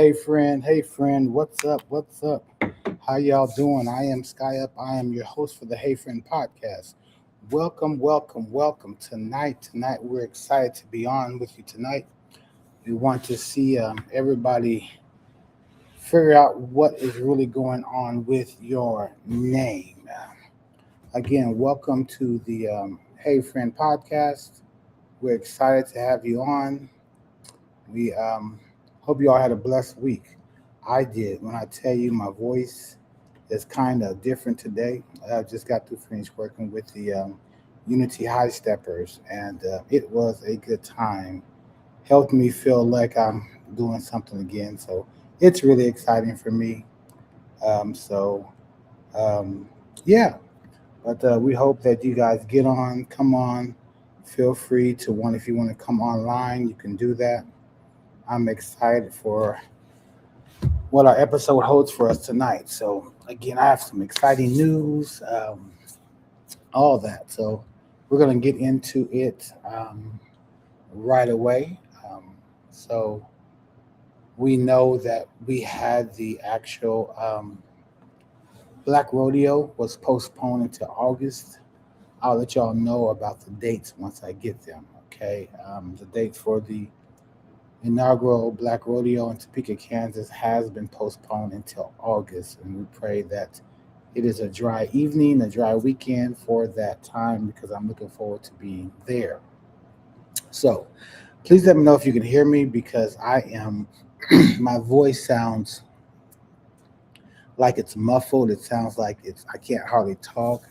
Hey friend, what's up? What's up? How y'all doing? I am Sky Up. I am your host for the Hey Friend podcast. Welcome tonight. We're excited to be on with you tonight. We want to see everybody figure out what is really going on with your name. Again, welcome to the Hey Friend podcast. We're excited to have you on. We hope you all had a blessed week. I did. When I tell you my voice is kind of different today, I just got through finished working with the Unity High Steppers, and it was a good time. Helped me feel like I'm doing something again. So it's really exciting for me. Um, so, um, yeah, but we hope that you guys get on, come on. Feel free to one if you want to come online, you can do that. I'm excited for what our episode holds for us tonight. So, again, I have some exciting news, all that. So, we're going to get into it right away. So, we know that we had the actual Black Rodeo was postponed until August. I'll let y'all know about the dates once I get them. Okay, the date for the inaugural Black Rodeo in Topeka, Kansas has been postponed until August, and we pray that it is a dry evening, a dry weekend for that time because I'm looking forward to being there. So please let me know if you can hear me because I am, my voice sounds like it's muffled. It sounds like I can't hardly talk.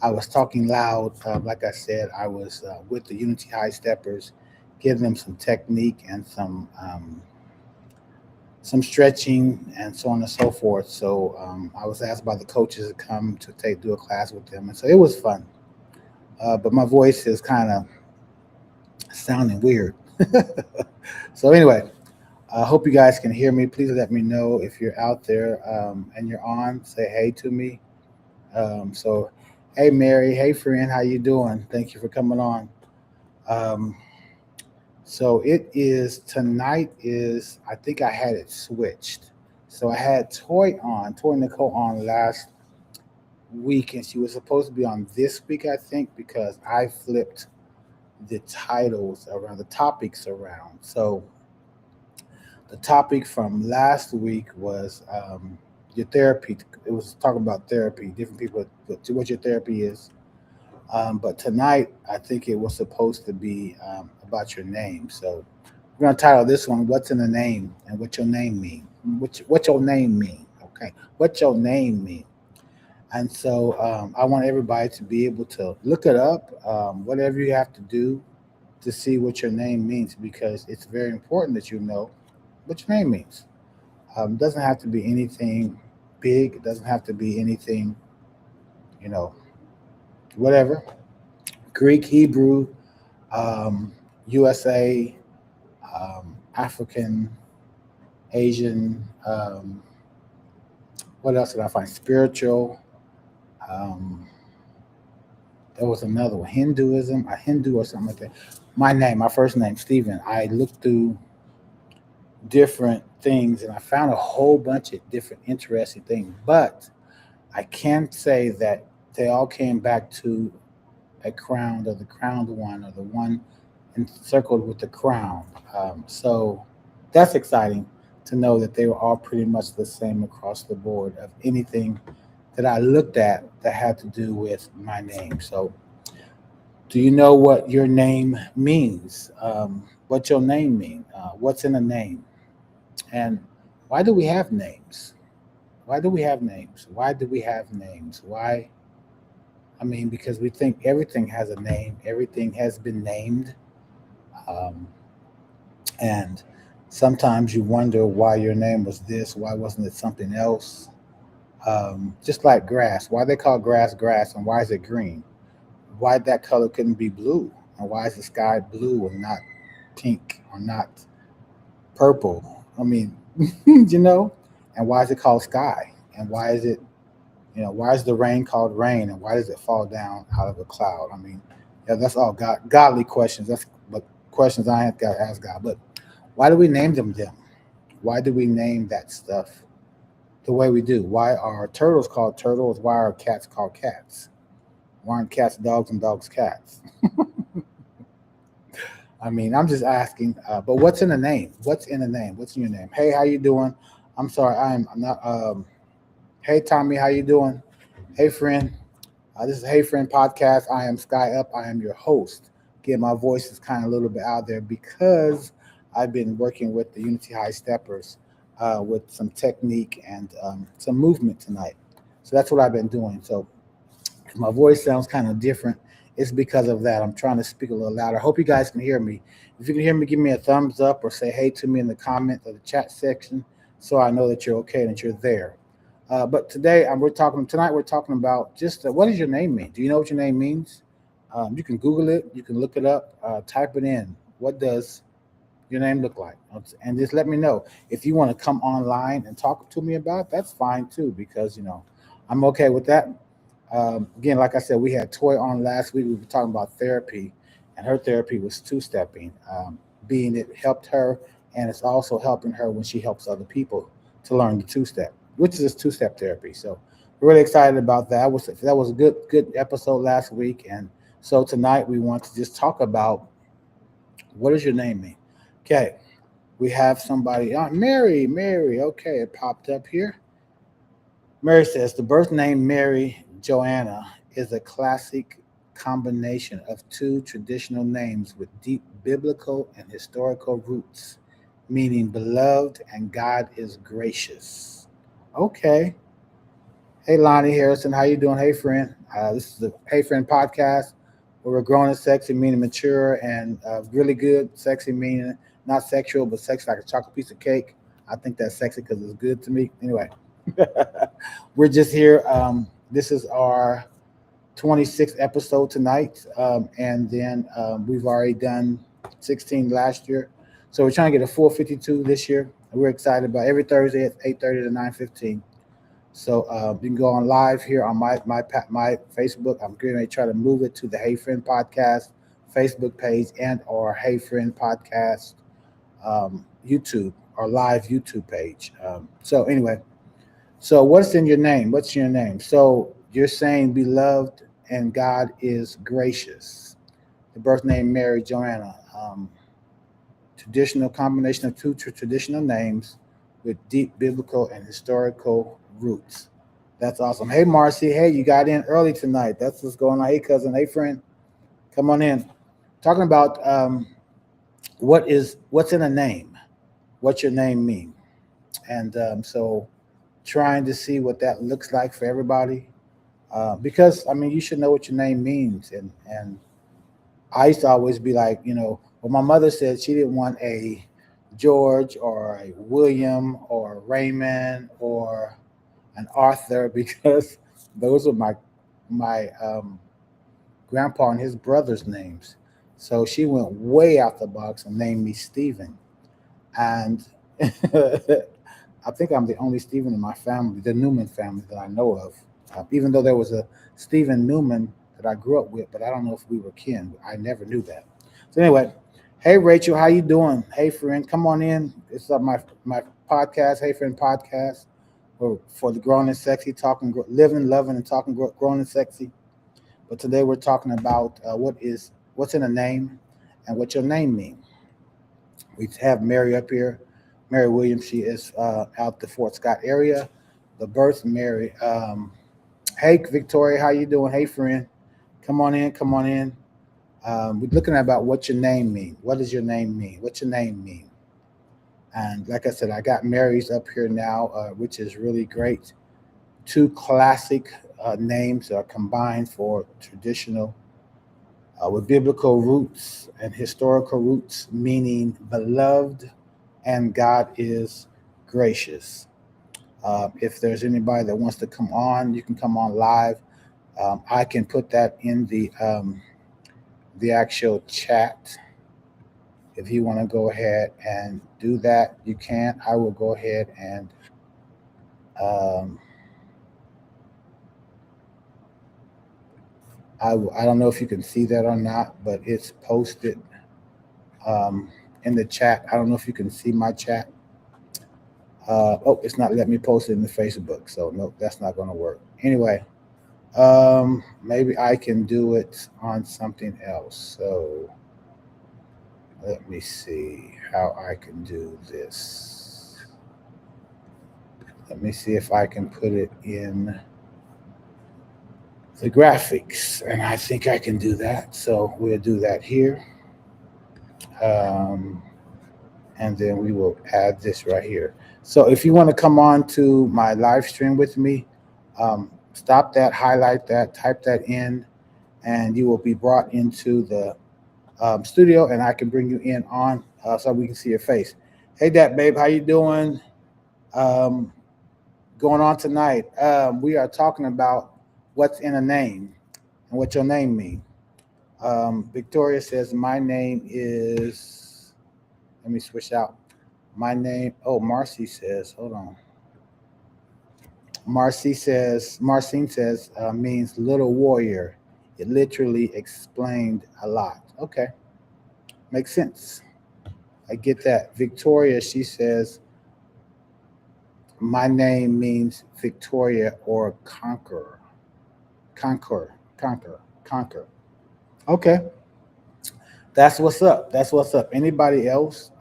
I was talking loud. Like I said, I was with the Unity High Steppers, giving them some technique and some stretching and so on and so forth. So I was asked by the coaches to come to do a class with them, and so it was fun. But my voice is kind of sounding weird. So anyway, I hope you guys can hear me. Please let me know if you're out there and you're on. Say hey to me. So, hey Mary, hey friend, how you doing? Thank you for coming on. Um, so it is tonight is I think I had it switched. So I had Toy Nicole on last week, and she was supposed to be on this week, I think, because I flipped the titles around, the topics around. So the topic from last week was your therapy. It was talking about therapy, different people, what your therapy is. But tonight, I think it was supposed to be about your name. So we're gonna title this one "What's in the Name" and what your name mean. What your name mean? Okay, what your name mean? And so I want everybody to be able to look it up, whatever you have to do to see what your name means, because it's very important that you know what your name means. Doesn't have to be anything big. It doesn't have to be anything, you know, whatever. Greek, Hebrew, um, USA, African, Asian. What else did I find? Spiritual. Um, there was another one, Hinduism, a Hindu or something like that. My name, my first name, Stephen. I looked through different things and I found a whole bunch of different interesting things, but I can't say that they all came back to a crown or the crowned one or the one encircled with the crown. So that's exciting to know that they were all pretty much the same across the board of anything that I looked at that had to do with my name. So, do you know what your name means? What your name mean? What's in a name? And why do we have names? Why do we have names? Why do we have names? Why? I mean, because we think everything has a name, everything has been named. Um, and sometimes you wonder why your name was this, why wasn't it something else? Just like grass, why they call grass grass and why is it green? Why that color couldn't be blue? And why is the sky blue and not pink or not purple? I mean, you know, and why is it called sky? And why is it, why is the rain called rain? And why does it fall down out of a cloud? I mean, yeah, that's all godly questions. That's but questions I have got to ask God. But why do we name them them? Why do we name that stuff the way we do? Why are turtles called turtles? Why are cats called cats? Why aren't cats dogs and dogs cats? I mean, I'm just asking. But what's in the name? What's in the name? What's in your name? Hey, how you doing? I'm sorry, I'm not. Hey, Tommy, how you doing? Hey, friend. This is Hey Friend Podcast. I am Sky Up. I am your host. Again, my voice is kind of a little bit out there because I've been working with the Unity High Steppers with some technique and some movement tonight. So that's what I've been doing. So if my voice sounds kind of different, it's because of that. I'm trying to speak a little louder. I hope you guys can hear me. If you can hear me, give me a thumbs up or say hey to me in the comments or the chat section so I know that you're okay and that you're there. But today, we're talking. Tonight, we're talking about just what does your name mean? Do you know what your name means? You can Google it. You can look it up. Type it in. What does your name look like? And just let me know if you want to come online and talk to me about it. That's fine too, because I'm okay with that. Again, like I said, we had Toy on last week. We were talking about therapy, and her therapy was two-stepping, being it helped her, and it's also helping her when she helps other people to learn the two-step, which is two-step therapy. So we're really excited about that. That was a good episode last week, and so tonight we want to just talk about what does your name mean. Okay, we have somebody. Mary, Mary. Okay, it popped up here. Mary says the birth name Mary Joanna is a classic combination of two traditional names with deep biblical and historical roots, meaning beloved and God is gracious. Okay. Hey Lonnie Harrison, how you doing? Hey friend. This is the Hey Friend podcast where we're growing and sexy, meaning mature, and really good. Sexy meaning not sexual, but sexy like a chocolate piece of cake. I think that's sexy because it's good to me. Anyway, we're just here. This is our 26th episode tonight, and then we've already done 16 last year. So we're trying to get a full 52 this year. We're excited about every Thursday at 8:30 to 9:15. So you can go on live here on my Facebook. I'm going to try to move it to the Hey Friend Podcast Facebook page and or Hey Friend Podcast YouTube or live YouTube page. So anyway, so what's in your name? What's your name? So you're saying beloved and God is gracious. The birth name Mary Joanna. Traditional combination of two traditional names with deep biblical and historical roots. That's awesome. Hey Marcy, hey, you got in early tonight. That's what's going on. Hey cousin, hey friend, come on in. Talking about what's in a name, what your name mean, and so trying to see what that looks like for everybody. Because I mean, you should know what your name means, and I used to always be like, well, my mother said she didn't want a George or a William or Raymond or an Arthur because those are my grandpa and his brother's names. So she went way out the box and named me Stephen. And I think I'm the only Stephen in my family, the Newman family that I know of. Even though there was a Stephen Newman that I grew up with, but I don't know if we were kin. I never knew that. So anyway, hey Rachel, how you doing? Hey friend, come on in. It's my podcast, Hey Friend Podcast, for the grown and sexy, living, loving, and talking grown and sexy. But today we're talking about what's in a name and what your name means. We have Mary up here, Mary Williams. She is out the Fort Scott area. The birth Mary. Hey Victoria, how you doing? Hey friend, come on in, come on in. We're looking at about what your name mean. What does your name mean? What's your name mean? And like I said, I got Mary's up here now, which is really great. Two classic names are combined for traditional with biblical roots and historical roots, meaning beloved and God is gracious. If there's anybody that wants to come on, you can come on live. I can put that in the actual chat. If you want to go ahead and do that, you can. I will go ahead and um, I don't know if you can see that or not, but it's posted um, in the chat. I don't know if you can see my chat. It's not letting me post it in the Facebook, so nope, that's not going to work. Anyway, maybe I can do it on something else. So let me see how I can do this. Let me see if I can put it in the graphics, and I think I can do that. So we'll do that here, um, and then we will add this right here. So if you want to come on to my live stream with me, stop that, highlight that, type that in, and you will be brought into the studio, and I can bring you in on so we can see your face. Hey, that babe, how you doing? Um, Going on tonight? We are talking about what's in a name and what your name means. Victoria says my name is. Let me switch out. My name. Oh, Marcy says. Hold on. Marcine says means little warrior. It literally explained a lot. Okay, makes sense. I get that. Victoria, she says, my name means Victoria or conqueror. Conquer, conquer, conquer. Okay, that's what's up. That's what's up. Anybody else?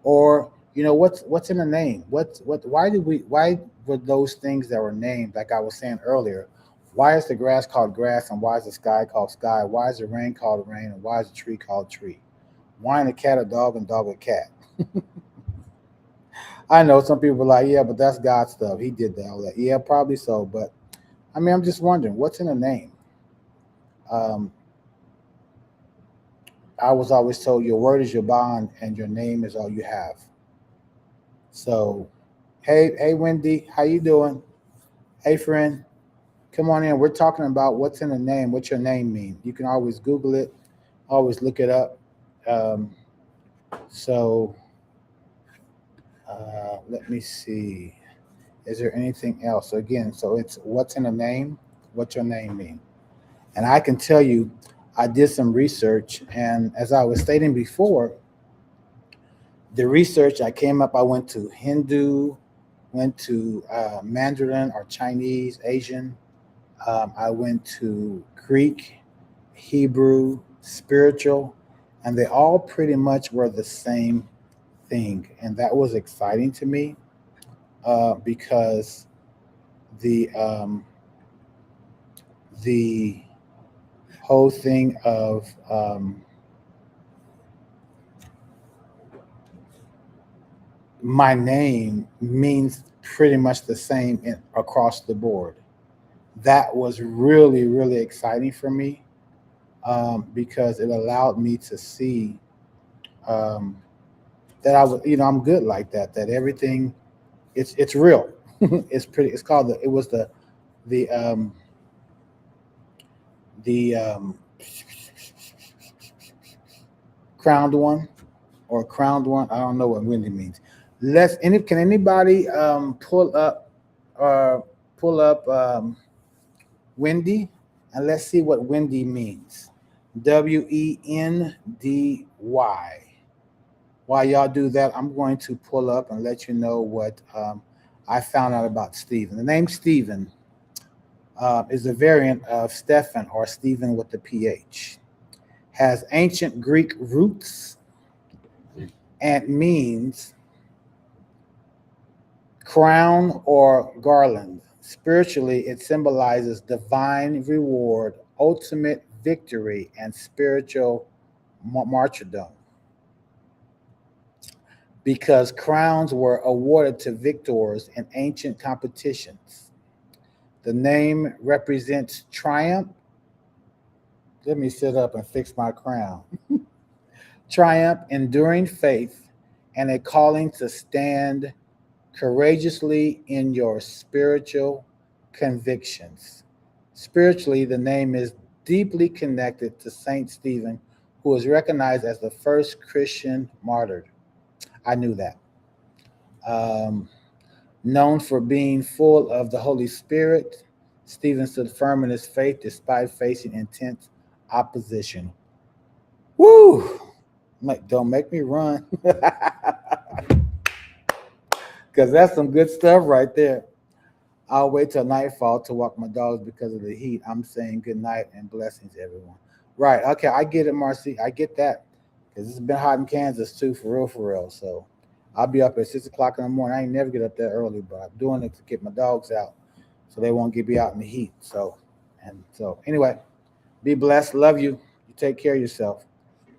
Or what's in the name? What? Why did we? Why were those things that were named? Like I was saying earlier, why is the grass called grass and why is the sky called sky? Why is the rain called rain and why is the tree called tree? Why ain't a cat a dog and dog a cat? I know some people are like, yeah, but that's God stuff. He did that, all that. Yeah, probably so. But I mean, I'm just wondering, what's in a name? Um, I was always told your word is your bond and your name is all you have. So, hey, Wendy, how you doing? Hey, friend, come on in. We're talking about what's in a name. What's your name mean? You can always Google it, always look it up. Um, so, let me see. Is there anything else? So again, so it's what's in a name. What's your name mean? And I can tell you, I did some research, and as I was stating before, the research I came up, I went to Hindu, went to Mandarin or Chinese, Asian. I went to Greek, Hebrew, spiritual, and they all pretty much were the same thing. And that was exciting to me because the the whole thing of my name means pretty much the same across the board. That was really, really exciting for me because it allowed me to see um, that I was, I'm good like that. That everything, it's real. It's pretty. It's called the. It was the the crowned one or crowned one. I don't know what Wendy means. Can anybody uh pull up Wendy and let's see what Wendy means. Wendy. While y'all do that, I'm going to pull up and let you know what I found out about Stephen. The name Stephen is a variant of Stephen or Stephen with the PH. Has ancient Greek roots and means crown or garland. Spiritually, it symbolizes divine reward, ultimate victory, and spiritual martyrdom. Because crowns were awarded to victors in ancient competitions. The name represents triumph. Let me sit up and fix my crown. Triumph, enduring faith, and a calling to stand courageously in your spiritual convictions. Spiritually, the name is deeply connected to Saint Stephen, who is recognized as the first Christian martyr. I knew that. Um, Known for being full of the Holy Spirit, Stephen stood firm in his faith despite facing intense opposition. Woo! Like, don't make me run. Because that's some good stuff right there. I'll wait till nightfall to walk my dogs because of the heat. I'm saying good night and blessings, everyone. Right. Okay. I get it, Marcy. I get that. Because it's been hot in Kansas too, for real, for real. So I'll be up at 6 o'clock in the morning. I ain't never get up that early, but I'm doing it to get my dogs out so they won't get me out in the heat. So anyway, be blessed. Love you. You take care of yourself.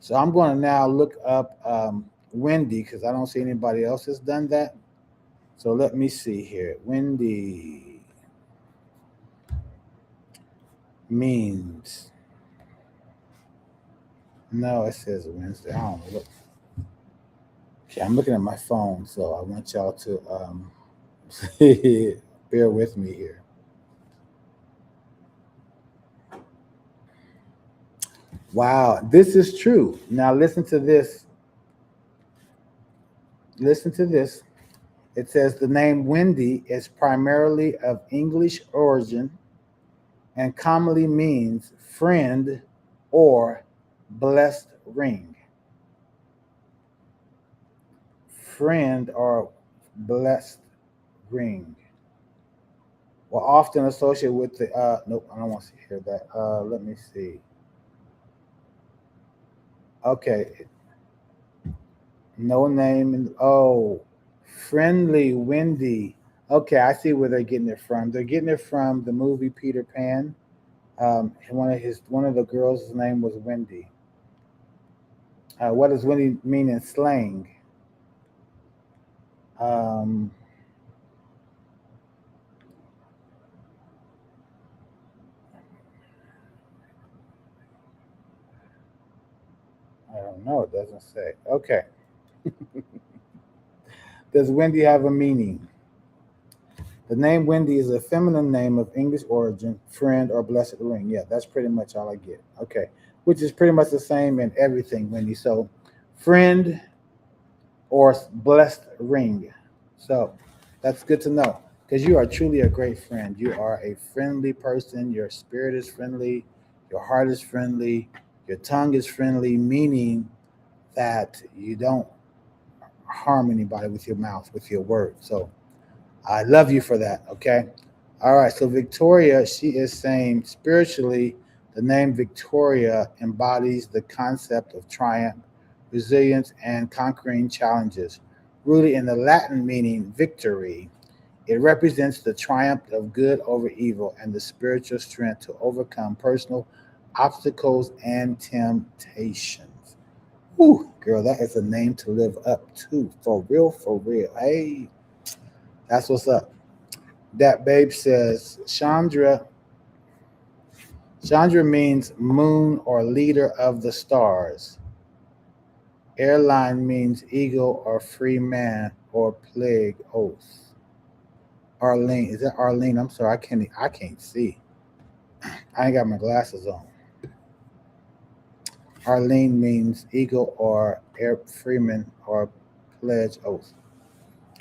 So I'm going to now look up Wendy because I don't see anybody else has done that. So let me see here. Wendy means. No, it says Wednesday. I don't look. Okay, I'm looking at my phone, so I want y'all to bear with me here. Wow, this is true. Now listen to this. Listen to this. It says the name Wendy is primarily of English origin and commonly means friend or blessed ring. Friend or blessed ring. Well, often associated with the nope, I don't want to hear that. Let me see. Okay, no name and oh, friendly Wendy. Okay, I see where they're getting it from. They're getting it from the movie Peter Pan. One of the girls' name was Wendy. What does Wendy mean in slang? Um, I don't know. It doesn't say. Okay. Does Wendy have a meaning? The name Wendy is a feminine name of English origin, friend, or blessed ring. Yeah, that's pretty much all I get. Okay. Which is pretty much the same in everything, Wendy. So, friend or blessed ring. So, that's good to know because you are truly a great friend. You are a friendly person. Your spirit is friendly. Your heart is friendly. Your tongue is friendly, meaning that you don't harm anybody with your mouth, with your words. So, I love you for that. Okay. All right. So Victoria, she is saying spiritually, the name Victoria embodies the concept of triumph, resilience, and conquering challenges. Rooted in the Latin meaning victory, it represents the triumph of good over evil and the spiritual strength to overcome personal obstacles and temptations. Whew, girl, that is a name to live up to. For real, for real. Hey, that's what's up. That babe says Chandra means moon or leader of the stars. Airline means eagle or free man or plague oath. Arlene, is that Arlene? I'm sorry, I can't see. I ain't got my glasses on. Arlene means eagle or air freeman or pledge oath.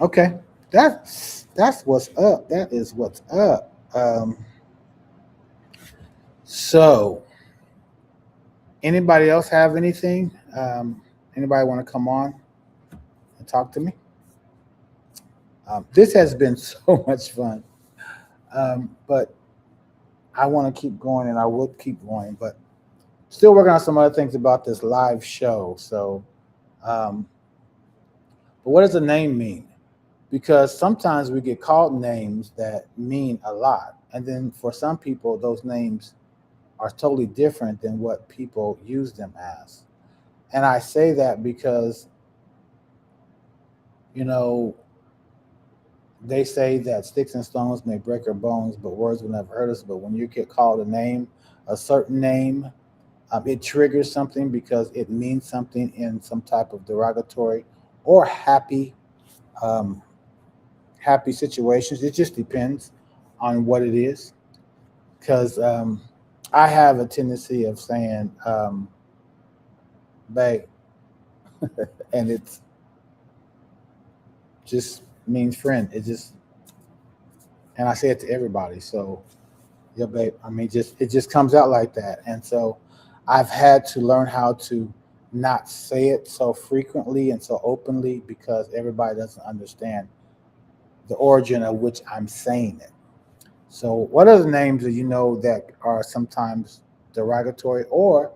Okay. That's what's up. That is what's up. So anybody else have anything? Anybody want to come on and talk to me? This has been so much fun, but I want to keep going, and I will keep going. But still working on some other things about this live show. So, um, but what does a name mean? Because sometimes we get called names that mean a lot, and then for some people, those names are totally different than what people use them as. And I say that because you know they say that sticks and stones may break our bones, but words will never hurt us. But when you get called a name, a certain name, it triggers something because it means something in some type of derogatory or um, happy situations. It just depends on what it is. Because I have a tendency of saying "babe," and it's just means friend. It just and I say it to everybody. So yeah, babe. I mean, just it just comes out like that, and so I've had to learn how to not say it so frequently and so openly because everybody doesn't understand the origin of which I'm saying it. So, what are the names that you know that are sometimes derogatory or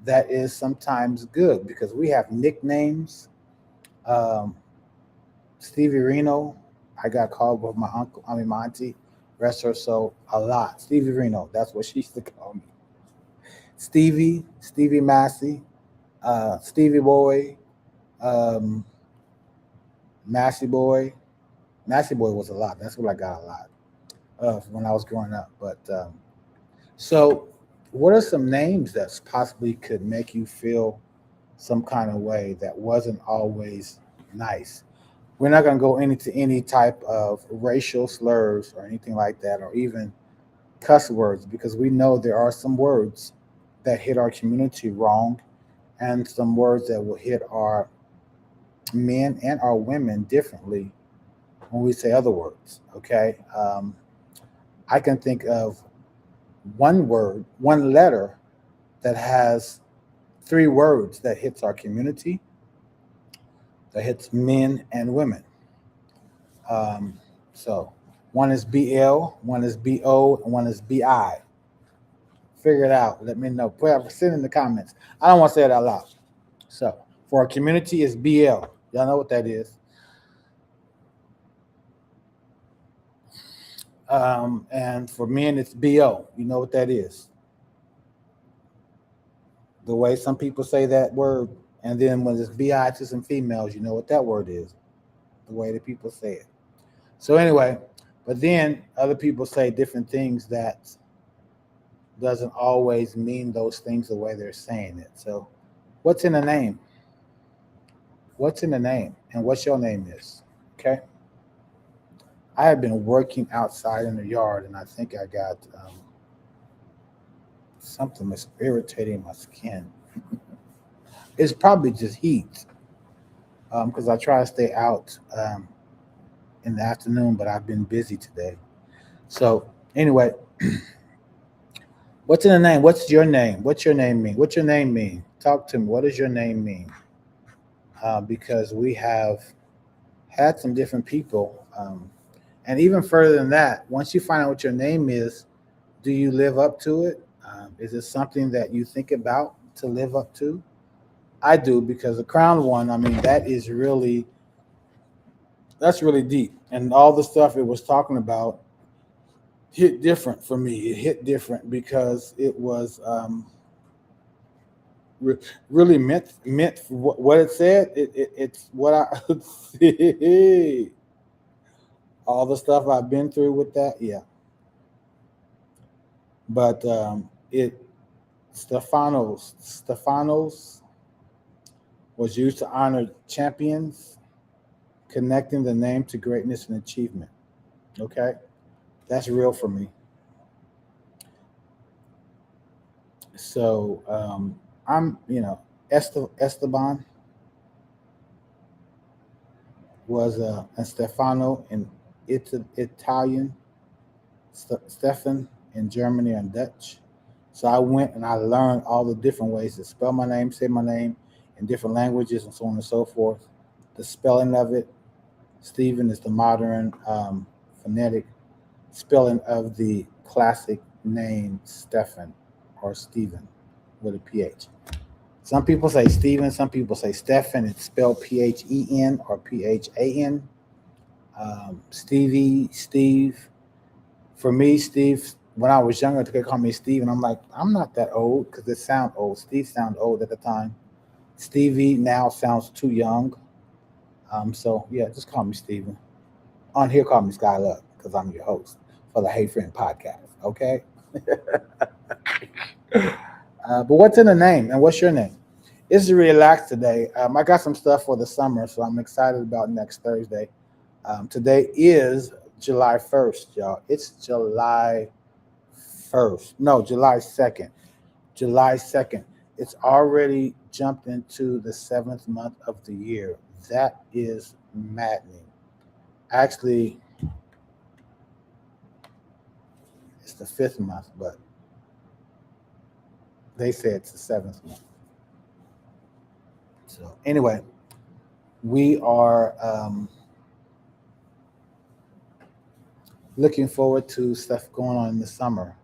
that is sometimes good? Because we have nicknames. Um, Stevie Reno, I got called by my uncle, my auntie, rest her soul, a lot. Stevie Reno, that's what she used to call me. Stevie Massey, Stevie Boy, um, Massey Boy. Massey Boy was a lot. That's what I got a lot of when I was growing up. So, what are some names that possibly could make you feel some kind of way that wasn't always nice? We're not going to go into any type of racial slurs or anything like that, or even cuss words, because we know there are some words that hit our community wrong, and some words that will hit our men and our women differently when we say other words. Okay, I can think of one word, one letter that has three words that hits our community, that hits men and women. Um, so one is BL, one is BO, and one is BI. Figure it out. Let me know. Send in the comments. I don't want to say it out loud. So for our community, it's BL. Y'all know what that is. And for men, it's BO. You know what that is. The way some people say that word. And then when it's BI to some females, you know what that word is. The way that people say it. So anyway, but then other people say different things that doesn't always mean those things the way they're saying it. So what's in the name? What's in the name? And what's your name is? Okay. I have been working outside in the yard, and I think I got something that's irritating my skin. It's probably just heat, because I try to stay out in the afternoon, but I've been busy today. So anyway, what's in the name? What's your name? What's your name mean? What's your name mean? Talk to me. What does your name mean? Because we have had some different people, and even further than that, once you find out what your name is, do you live up to it? Is it something that you think about to live up to? I do, because the crown one, I mean, that's really deep, and all the stuff it was talking about hit different for me. It hit different because it was re- really meant for what it said. It's what I all the stuff I've been through with that. Yeah, but it Stefanos was used to honor champions, connecting the name to greatness and achievement. Okay, that's real for me. So I'm, Esteban was and Stefano in Italian, Stefan in Germany and Dutch. So I went and I learned all the different ways to spell my name, say my name in different languages, and so on and so forth. The spelling of it, Stephen is the modern phonetic spelling of the classic name Stefan or Stephen with a PH. Some people say Stephen, some people say Stefan. It's spelled PHEN or PHAN. Stevie, Steve. For me, Steve, when I was younger, they call me Steve, and I'm like, I'm not that old because it sounds old. Steve sounded old at the time. Stevie now sounds too young. So yeah, just call me Steven. On here, call me Skylup because I'm your host for the Hey Friend podcast. Okay. But what's in the name and what's your name? It's relaxed today. I got some stuff for the summer, so I'm excited about next Thursday. Today is July 1st, y'all. It's July 1st. No, July 2nd. July 2nd. It's already jumped into the seventh month of the year. That is maddening. Actually, it's the fifth month, but they say it's the seventh month. So, anyway, we are looking forward to stuff going on in the summer.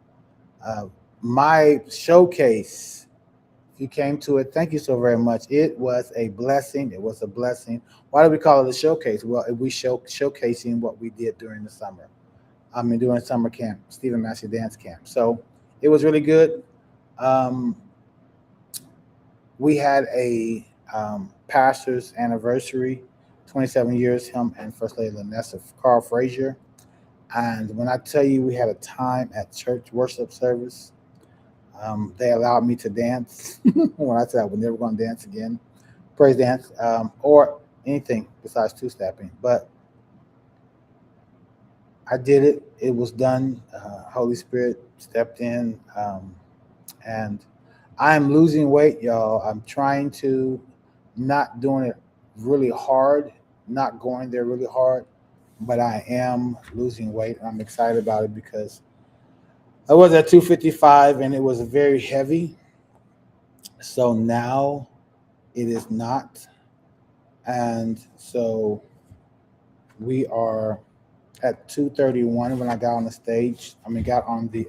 Uh, my showcase, if you came to it, thank you so very much. It was a blessing. It was a blessing. Why do we call it a showcase? Well, we showcasing what we did during the summer. I mean, during summer camp, Stephen Massey Dance Camp. So it was really good. Um, we had a pastor's anniversary, 27 years, him and First Lady Lanessa Carl Frazier. And when I tell you we had a time at church worship service, they allowed me to dance. When I said I was never going to dance again, praise dance, or anything besides two-stepping. But I did it. It was done. Holy Spirit stepped in. And I'm losing weight, y'all. I'm trying to not doing it really hard, not going there really hard, but I am losing weight. I'm excited about it because I was at 255 and it was very heavy. So now it is not. And so we are at 231 when I got on the stage. I mean, got on the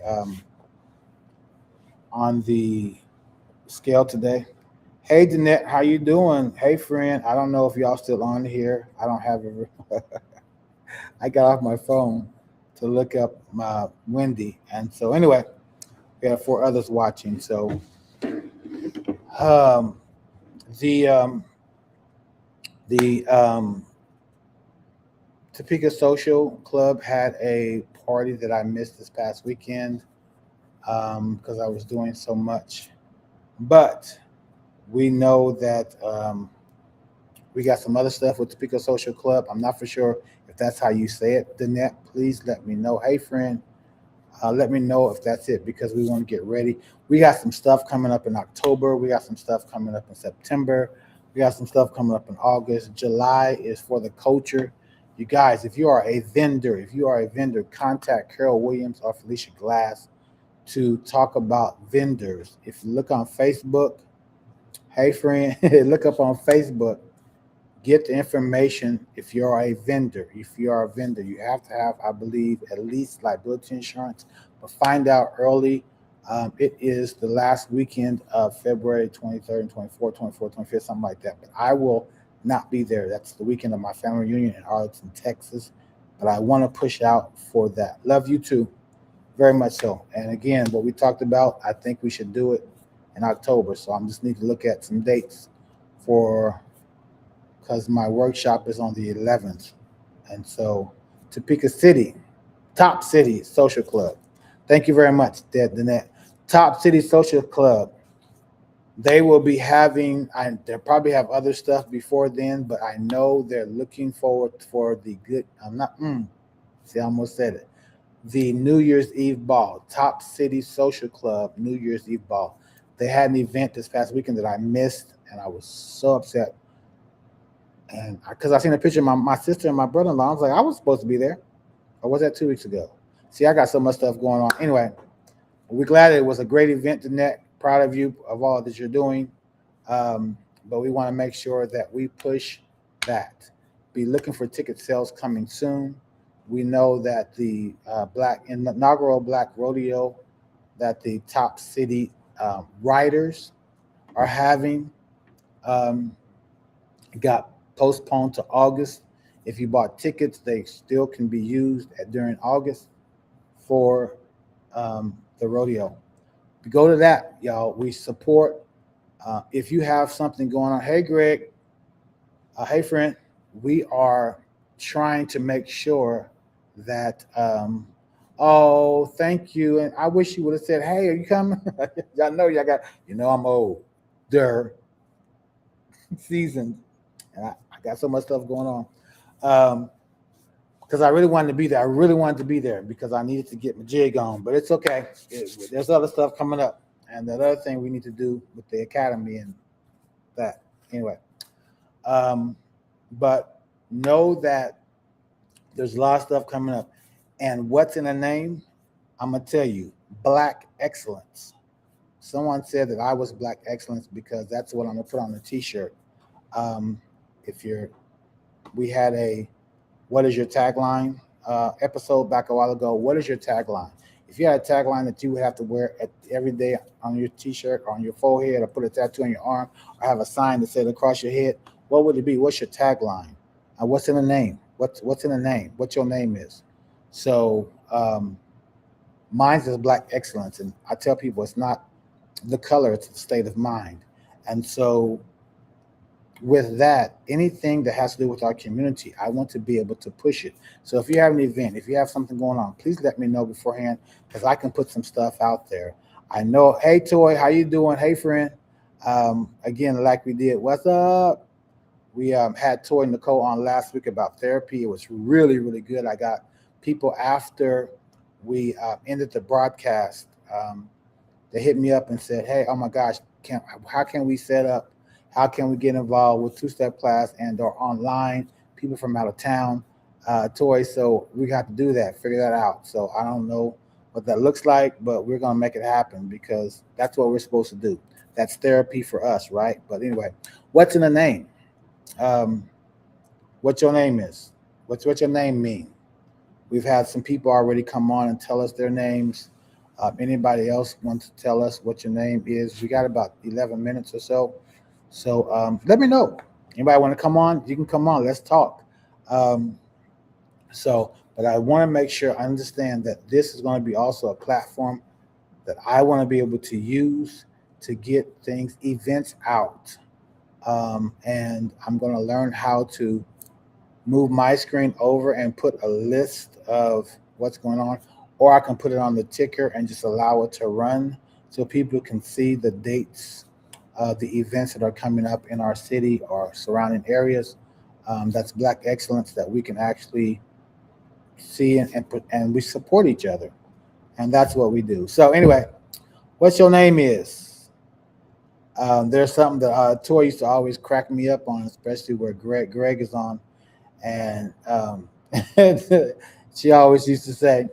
scale today. Hey, Danette, how you doing? Hey, friend. I don't know if y'all still on here. I don't have it. I got off my phone to look up Wendy, and so anyway, we have four others watching. So um, the um, the Topeka Social Club had a party that I missed this past weekend because I was doing so much, but we know that we got some other stuff with Topeka Social Club. I'm not for sure if that's how you say it, Danette. Please let me know. Hey, friend, let me know if that's it because we want to get ready. We got some stuff coming up in October. We got some stuff coming up in September. We got some stuff coming up in August. July is for the culture. You guys, if you are a vendor, contact Carol Williams or Felicia Glass to talk about vendors. If you look on Facebook, hey friend, look up on Facebook, get the information. If you are a vendor, you have to have, I believe, at least liability insurance, but find out early. It is the last weekend of February 23rd and 24th, 24th, 25th, something like that. But I will not be there. That's the weekend of my family reunion in Arlington, Texas. But I want to push out for that. Love you too, very much so. And again, what we talked about, I think we should do it in October. So I'm just need to look at some dates for because my workshop is on the 11th. And so Topeka City, Top City Social Club. Thank you very much, Danette. Top City Social Club. They will be having, they'll probably have other stuff before then, but I know they're looking forward for the good. I'm not, see, I almost said it. The New Year's Eve ball, Top City Social Club New Year's Eve ball. They had an event this past weekend that I missed, and I was so upset. And because I seen a picture of my sister and my brother-in-law, I was like, I was supposed to be there. Or was that 2 weeks ago? See, I got so much stuff going on. Anyway, we're glad it was a great event, Danette. Proud of you of all that you're doing. But we want to make sure that we push that. Be looking for ticket sales coming soon. We know that the inaugural Black Rodeo that the Top City riders are having um, got postponed to August. If you bought tickets, they still can be used during August for the rodeo. Go to that, y'all. We support. If you have something going on, hey Greg, hey friend, we are trying to make sure that. Oh, thank you. And I wish you would have said, "Hey, are you coming?" Y'all know y'all got. I'm old, seasoned, and I got so much stuff going on. Because I really wanted to be there. I really wanted to be there because I needed to get my jig on. But it's okay. There's other stuff coming up, and that other thing we need to do with the academy and that. Anyway, um, but know that there's a lot of stuff coming up, and what's in the name? I'm gonna tell you, Black Excellence. Someone said that I was Black Excellence because that's what I'm gonna put on the T-shirt. Um, if you're, we had a what is your tagline? episode back a while ago. What is your tagline? If you had a tagline that you would have to wear every day on your T-shirt, or on your forehead, or put a tattoo on your arm, or have a sign that said across your head, what would it be? What's your tagline? What's in the name? What's in the name? What your name is? So mine's is Black Excellence, and I tell people it's not the color; it's the state of mind. And so with that, anything that has to do with our community, I want to be able to push it. So if you have an event, if you have something going on, please let me know beforehand, because I can put some stuff out there. I know, hey Toy, how you doing? Hey friend. Again, like we did, what's up? We had Toy and Nicole on last week about therapy. It was really, really good. I got people after we ended the broadcast. They hit me up and said, "Hey, oh my gosh, how can we set up? How can we get involved with two-step class and or online? People from out of town, Toy. So we got to do that, figure that out. So I don't know what that looks like, but we're gonna make it happen because that's what we're supposed to do. That's therapy for us, right? But anyway, what's in the name? Um, what your name is? What your name mean? We've had some people already come on and tell us their names. Anybody else want to tell us what your name is? We got about 11 minutes or so. So let me know. Anybody want to come on? You can come on. Let's talk. Um, but I want to make sure I understand that this is going to be also a platform that I want to be able to use to get things, events out. And I'm going to learn how to move my screen over and put a list of what's going on, or I can put it on the ticker and just allow it to run so people can see the dates of the events that are coming up in our city or surrounding areas. That's Black Excellence that we can actually see and we support each other. And that's what we do. So, anyway, what's your name is? There's something that Tori used to always crack me up on, especially where Greg is on. And she always used to say,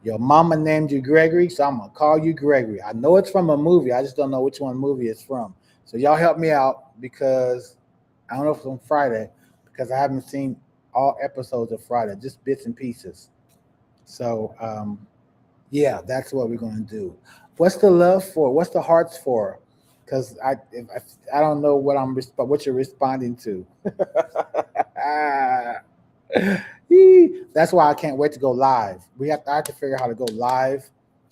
"Your mama named you Gregory, so I'm gonna call you Gregory." I know it's from a movie. I just don't know which one movie it's from. So y'all help me out, because I don't know if it's on Friday, because I haven't seen all episodes of Friday, just bits and pieces. So yeah, that's what we're gonna do. What's the love for? What's the hearts for? Because I don't know what you're responding to. That's why I can't wait to go live. I have to figure out how to go live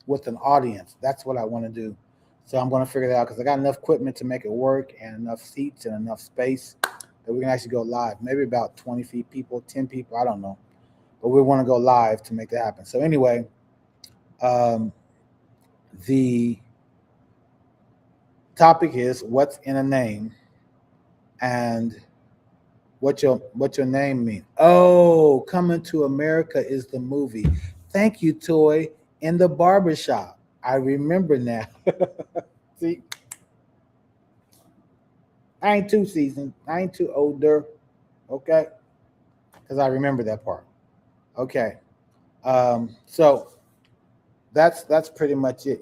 with an audience. That's what I want to do. So I'm going to figure that out, because I got enough equipment to make it work, and enough seats and enough space that we can actually go live. Maybe about 20 feet people, 10 people, I don't know. But we want to go live to make that happen. So anyway, um, the topic is what's in a name, and what your name mean. Oh, Coming to America is the movie. Thank you, Toy. In the barbershop. I remember now. See, I ain't too seasoned. I ain't too older. Okay. Because I remember that part. Okay. So that's pretty much it.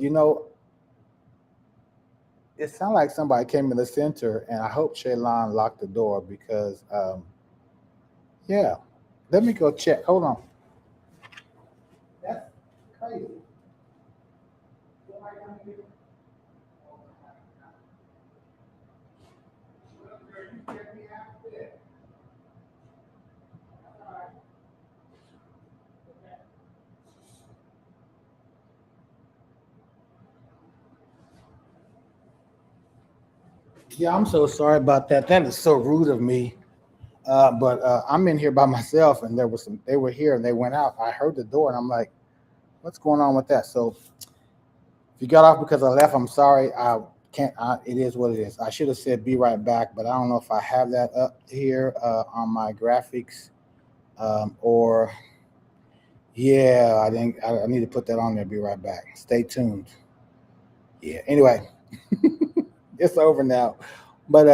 It sounded like somebody came in the center, and I hope Shaylon locked the door, because yeah. Let me go check. Hold on. That's crazy. Yeah, I'm so sorry about that. That is so rude of me. But I'm in here by myself, and there was some. They were here and they went out. I heard the door, and I'm like, "What's going on with that?" So if you got off because I left, I'm sorry. I can't. It is what it is. I should have said "be right back," but I don't know if I have that up here on my graphics, or yeah, I didn't. I need to put that on there. Be right back. Stay tuned. Yeah. Anyway, it's over now. But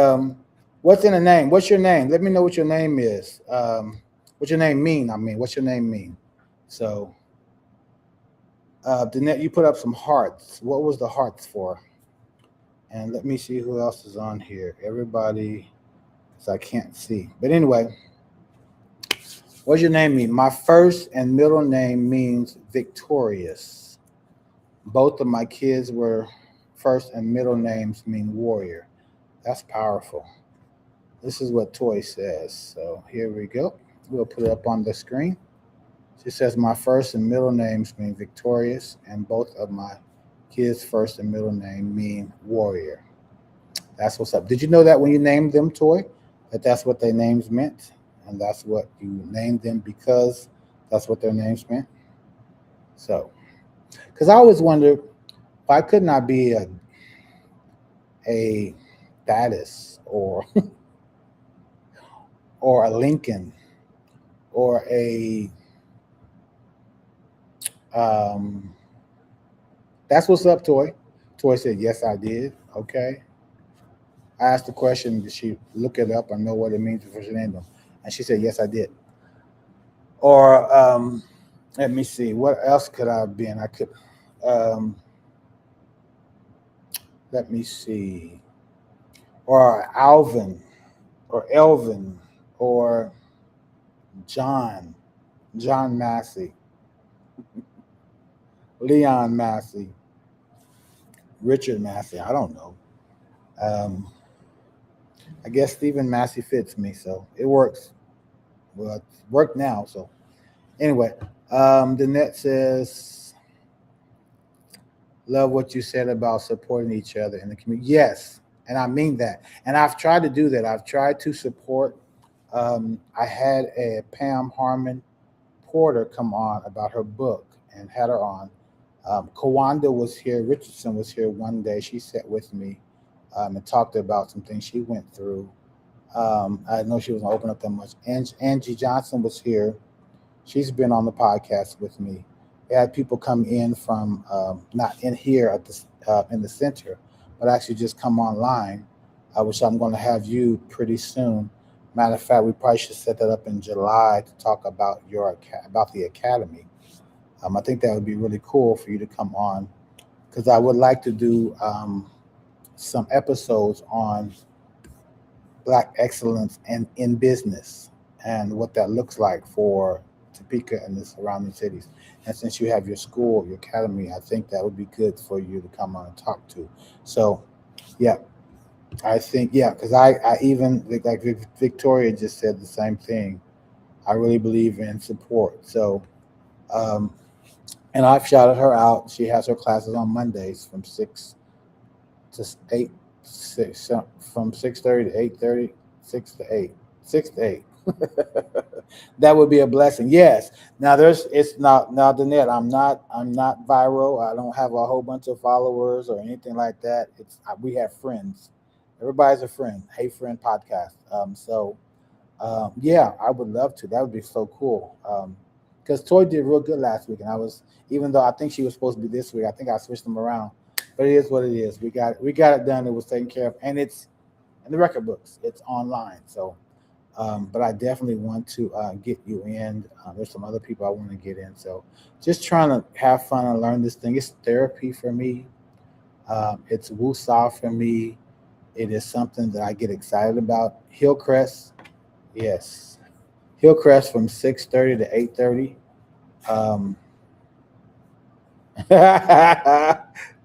what's in the name? What's your name? Let me know what your name is. What your name mean? I mean, what's your name mean? So, Danette, you put up some hearts. What was the hearts for? And let me see who else is on here. Everybody, because I can't see. But anyway, What's your name mean? My first and middle name means victorious. Both of my kids were first and middle names mean warrior. That's powerful. This is what Toy says. So here we go. We'll put it up on the screen. She says, my first and middle names mean victorious, and both of my kids' first and middle name mean warrior. That's what's up. Did you know that when you named them, Toy, that that's what their names meant? And that's what you named them because that's what their names meant? So, because I always wondered, why couldn't I be a Thaddeus or a Lincoln or a um, that's what's up, Toy. Toy said, yes, I did. Okay. I asked the question, did she look it up or know what it means before she named them? And she said, yes, I did. Or let me see, what else could I have been? I could, um, let me see, or Alvin, or Elvin, or John, John Massey, Leon Massey, Richard Massey. I don't know. Um, I guess Stephen Massey fits me, so it works. Well, it's worked now. So anyway, the net says, love what you said about supporting each other in the community. Yes, and I mean that. And I've tried to do that. I've tried to support. I had a Pam Harmon Porter come on about her book and had her on. Kawanda was here. Richardson was here one day. She sat with me and talked about some things she went through. I know she wasn't open up that much. Angie Johnson was here. She's been on the podcast with me. We had people come in from not in here at the in the center, but actually just come online, which I'm going to have you pretty soon. Matter of fact, we probably should set that up in July to talk about about the academy. I think that would be really cool for you to come on because I would like to do some episodes on Black excellence and in business and what that looks like for Topeka and the surrounding cities. And since you have your school, your academy, I think that would be good for you to come on and talk to. So, yeah, I think, yeah, because I even, like Victoria just said the same thing. I really believe in support. So, um, and I've shouted her out. She has her classes on Mondays from 8 6 from 6:30 to 8:30, 6 to 8, 6 to 8. That would be a blessing. Yes. Now it's not now the net. I'm not viral. I don't have a whole bunch of followers or anything like that. We have friends. Everybody's a friend. Hey Friend podcast. Yeah, I would love to. That would be so cool. Because Toy did real good last week, and I was, even though I think she was supposed to be this week, I think I switched them around. But it is what it is. We got it done. It was taken care of, and it's in the record books. It's online. So, but I definitely want to get you in. There's some other people I want to get in. So, just trying to have fun and learn this thing. It's therapy for me. It's woosah for me. It is something that I get excited about. Hillcrest, yes. Hillcrest from 6:30 to 8:30. Um,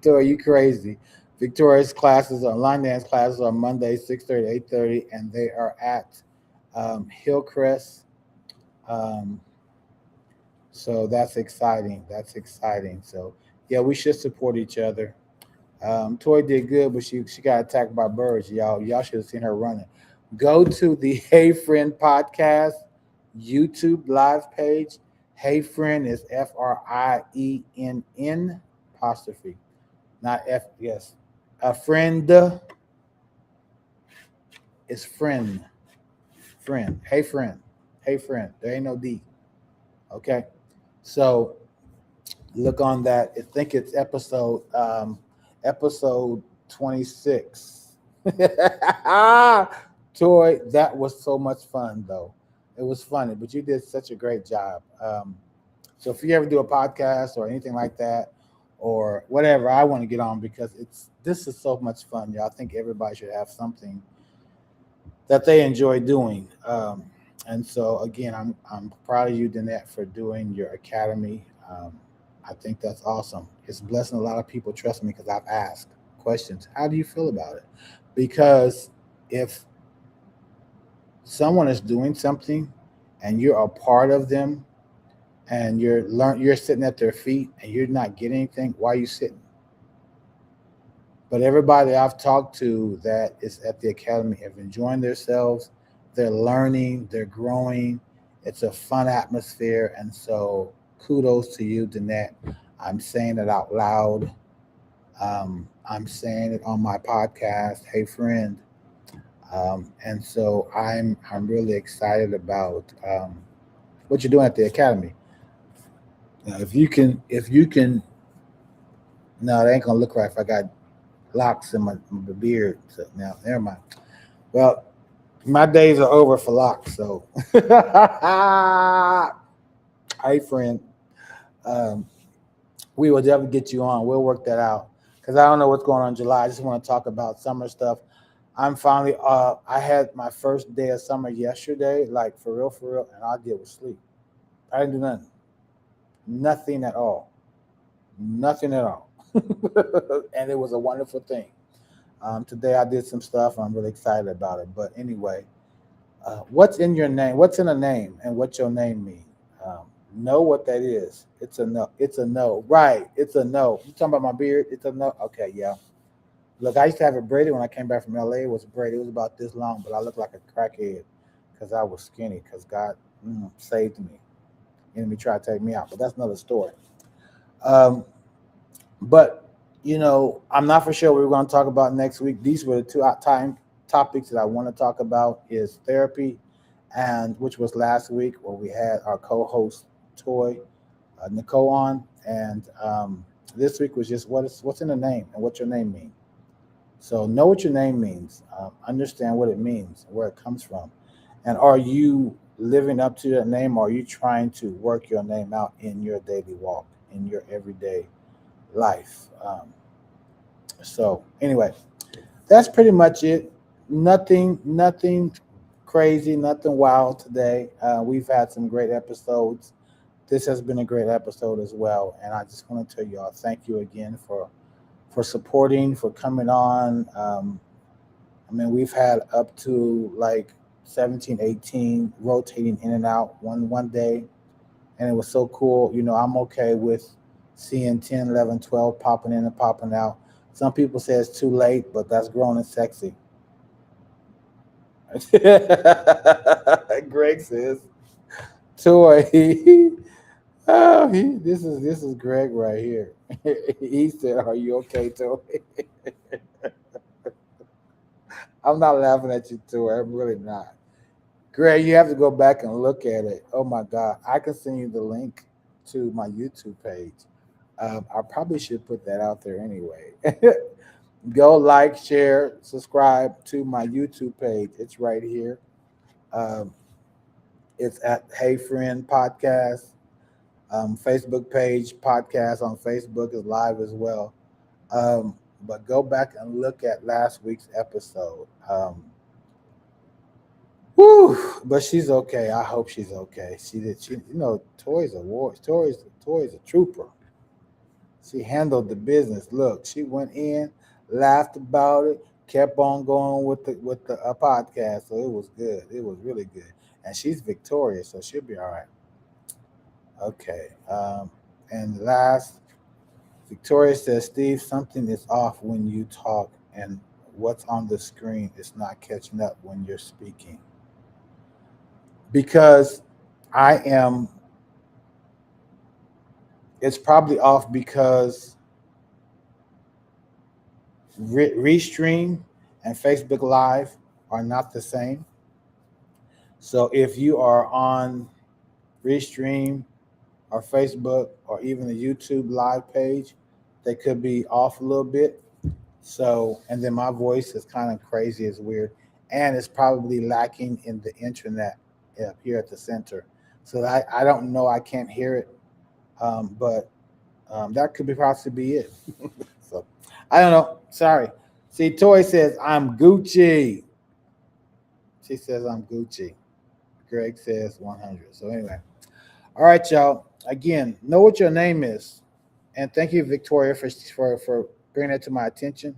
so are you crazy? Victoria's classes are line dance classes on Monday, 6:30 to 8:30, and they are at Hillcrest. Um, so that's exciting. That's exciting. So yeah, we should support each other. Toy did good, but she got attacked by birds. Y'all should have seen her running. Go to the Hey Friend podcast YouTube live page. Hey Friend is FRIENN apostrophe, not F. Yes, a friend is friend. Friend. Hey Friend. Hey Friend. There ain't no D. Okay, so look on that. I think it's episode 26. Toy, that was so much fun though. It was funny, but you did such a great job. So if you ever do a podcast or anything like that, or whatever, I want to get on because this is so much fun, y'all. I think everybody should have something that they enjoy doing. And so again, I'm proud of you, Danette, for doing your academy. I think that's awesome. It's blessing a lot of people. Trust me, because I've asked questions. How do you feel about it? Because if someone is doing something and you're a part of them and you're sitting at their feet and you're not getting anything, why are you sitting? But everybody I've talked to that is at the academy have enjoying themselves. They're learning, they're growing. It's a fun atmosphere. And so kudos to you, Danette. I'm saying it out loud. I'm saying it on my podcast, Hey Friend. And so I'm really excited about what you're doing at the academy. Now, if you can, no, it ain't gonna look right if I got locks in my beard. So now, never mind. Well, my days are over for locks. So, hey, friend, um, we will definitely get you on. We'll work that out because I don't know what's going on in July. I just want to talk about summer stuff. I'm finally. I had my first day of summer yesterday, like for real, and all I did was sleep. I didn't do nothing, nothing at all, nothing at all, and it was a wonderful thing. Today I did some stuff. I'm really excited about it. But anyway, what's in your name? What's in a name, and what your name mean? Um, know what that is. It's a no. It's a no. Right. It's a no. You talking about my beard? It's a no. Okay. Yeah. Look, I used to have it braided when I came back from LA. It was braided. It was about this long, but I looked like a crackhead because I was skinny. Because God saved me. Enemy tried to take me out, but that's another story. Um, But I'm not for sure what we're going to talk about next week. These were the two time topics that I want to talk about is therapy, and which was last week where we had our co-host Toy Nicole on, and this week was just what's in the name and what your name means. So know what your name means, understand what it means, where it comes from, and are you living up to that name? Or are you trying to work your name out in your daily walk, in your everyday life? So anyway, that's pretty much it. Nothing crazy, nothing wild today. We've had some great episodes. This has been a great episode as well, and I just want to tell you all thank you again for supporting, for coming on. I mean, we've had up to like 17, 18 rotating in and out one day, and it was so cool. I'm okay with seeing 10, 11, 12 popping in and popping out. Some people say it's too late, but that's grown and sexy. Greg says, "Toy, this is Greg right here." He said, "Are you okay, Toy?" I'm not laughing at you, Toy. I'm really not. Greg, you have to go back and look at it. Oh my God, I can send you the link to my YouTube page. I probably should put that out there anyway. Go like, share, subscribe to my YouTube page. It's right here. Um, it's at Hey Friend Podcast. Facebook page podcast on Facebook is live as well. Um, but go back and look at last week's episode. Whew, but she's okay. I hope she's okay. She did. Toy's a war. Toy's a trooper. She handled the business. Look, she went in, laughed about it, kept on going with the podcast. So it was good. It was really good, and she's victorious, so she'll be all right. Okay. And last, Victoria says, Steve, something is off when you talk, and what's on the screen is not catching up when you're speaking. Because I am, it's probably off because Restream and Facebook Live are not the same. So if you are on Restream or Facebook or even the YouTube live page, they could be off a little bit. So, and then my voice is kind of crazy, it's weird, and it's probably lacking in the internet up here at the center. So I don't know, I can't hear it, but that could be possibly it. So I don't know. Sorry. See, Toy says I'm Gucci. She says I'm Gucci. Greg says 100. So anyway, all right, y'all. Again, know what your name is, and thank you, Victoria, for bringing that to my attention.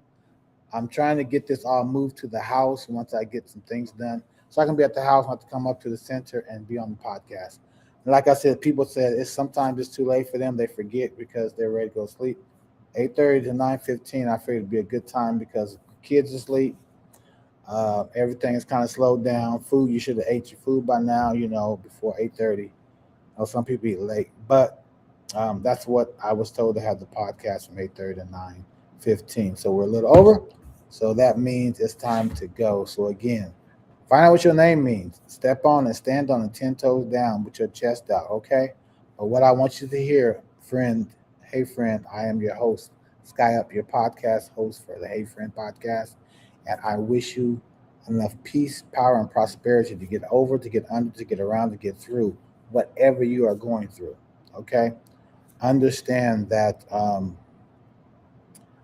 I'm trying to get this all moved to the house once I get some things done, so I can be at the house, not to come up to the center and be on the podcast. And like I said, people said it's sometimes it's too late for them. They forget because they're ready to go to sleep. 8:30 to 9:15, I figured it'd be a good time because kids are asleep. Everything is kind of slowed down. Food, you should have ate your food by now, before 8:30. Know some people eat late, but that's what I was told to have the podcast from 8:30 to 9:15. So we're a little over. So that means it's time to go. So again, find out what your name means. Step on and stand on and 10 toes down with your chest out, okay? But what I want you to hear, friend, hey friend, I am your host, Sky Up, your podcast host for the Hey Friend podcast. And I wish you enough peace, power, and prosperity to get over, to get under, to get around, to get through whatever you are going through. Okay, understand that.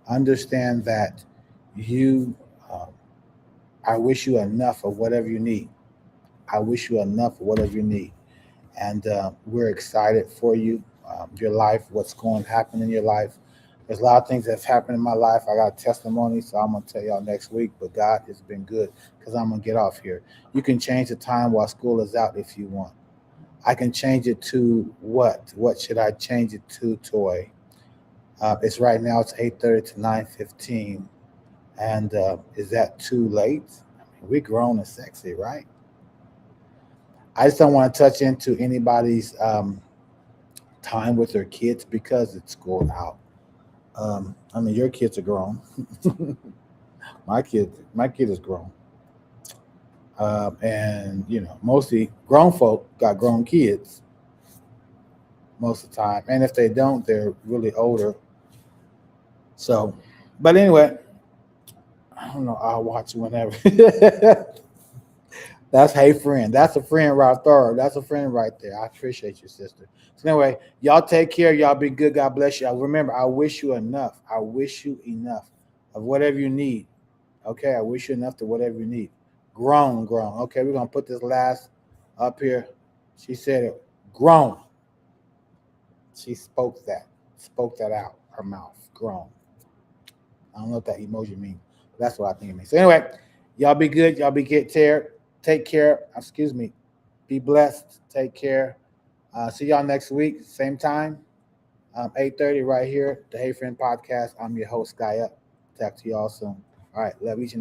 Understand that you. Um, I wish you enough of whatever you need. I wish you enough of whatever you need, and we're excited for you, your life, what's going to happen in your life. There's a lot of things that's happened in my life. I got a testimony, so I'm gonna tell y'all next week. But God has been good because I'm gonna get off here. You can change the time while school is out if you want. I can change it to what? What should I change it to, Toy? It's right now. It's 8:30 to 9:15, and is that too late? I mean, we're grown and sexy, right? I just don't want to touch into anybody's time with their kids because it's school out. I mean, your kids are grown. My kid is grown, and mostly grown folk got grown kids most of the time, and if they don't, they're really older. So, but anyway, I don't know. I'll watch whenever. That's hey friend. That's a friend right there. That's a friend right there. I appreciate you, sister. So anyway, y'all take care. Y'all be good. God bless you. I remember. I wish you enough. I wish you enough of whatever you need. Okay. I wish you enough to whatever you need. Grown, grown. Okay. We're gonna put this last up here. She said it. Grown. She spoke that out her mouth. Grown. I don't know what that emoji means, but that's what I think it means. So anyway, y'all be good. Y'all be get care. Take care. Excuse me. Be blessed. Take care. See y'all next week, same time, 8:30 right here, the Hey Friend Podcast. I'm your host, Guy Up. Talk to y'all soon. All right. Love each and every